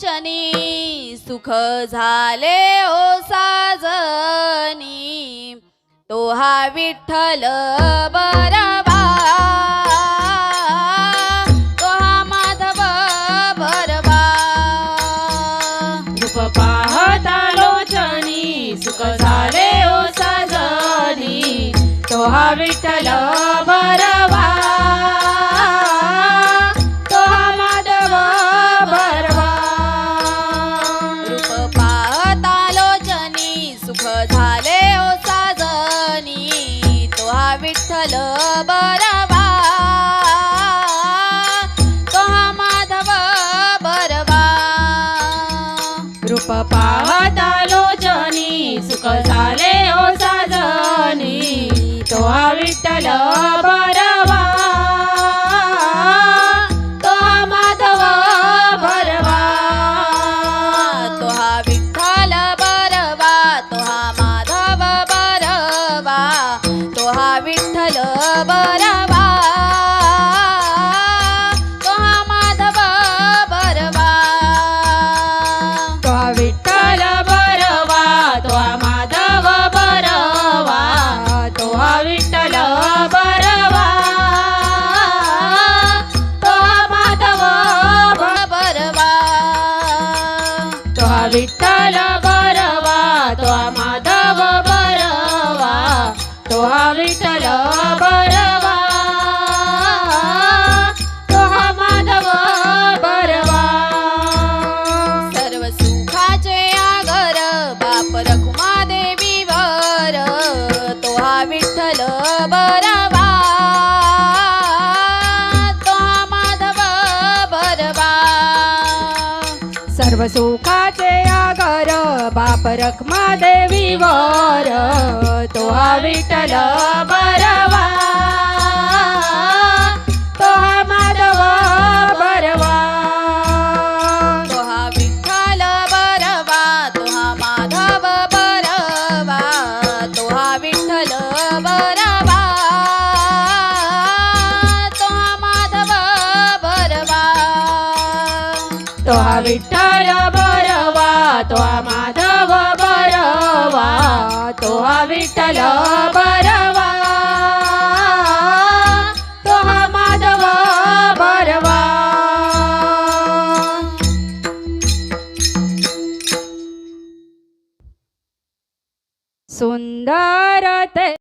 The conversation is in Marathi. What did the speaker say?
चनी सुख झाले ओ साजनी, तो हा विठ्ठल बरवा, तो हा माधव बरवा. रूप पाहता लोचनी, सुख झाले ओ साजनी, तो हा विठ्ठल बरवा, तो हा माधव बरवा. रूप पाहता लोचनी, सुख झाले ओ साजनी, तो हा विठ्ठल बरवा, तो हा माधव बरवा. रूप पाहता लोचनी, सुख झाले ओ साजनी, तो हा विठ्ठल बरवा, तो हा माधव बरवा. तो हा विठ्ठल बरवा, तो हा माधव बरवा, तो हा विठ्ठल बरवा, तो हा माधव बरवा. तो हा विठ्ठल बरवा, तो हा माधव बरवा, तो हा विठ्ठल बरवा, तो हा माधव बरवा. तो हा विठ्ठल बरवा, तो हा माधव बरवा, तो हा विठ्ठल बरवा, तो हा माधव बरवा. सर्व सुखाचे आगर बाप रखुमा देवीवर, तो हा विठ्ठल बरवा, तो हा माधव बरवा. सर्व सुखाचे आगर बाप रखमा देवीवर, तो हा विठ्ठल बरवा, तो हा माधव बरवा. तो हा विठ्ठल बरवा, तो हा माधव बरवा, तो हा विठ्ठल बरवा, तो हा माधव बरवा. तो हा विठ्ठल बरवा, तो हा माधव बरवा, तो हा विठ्ठल बरवा,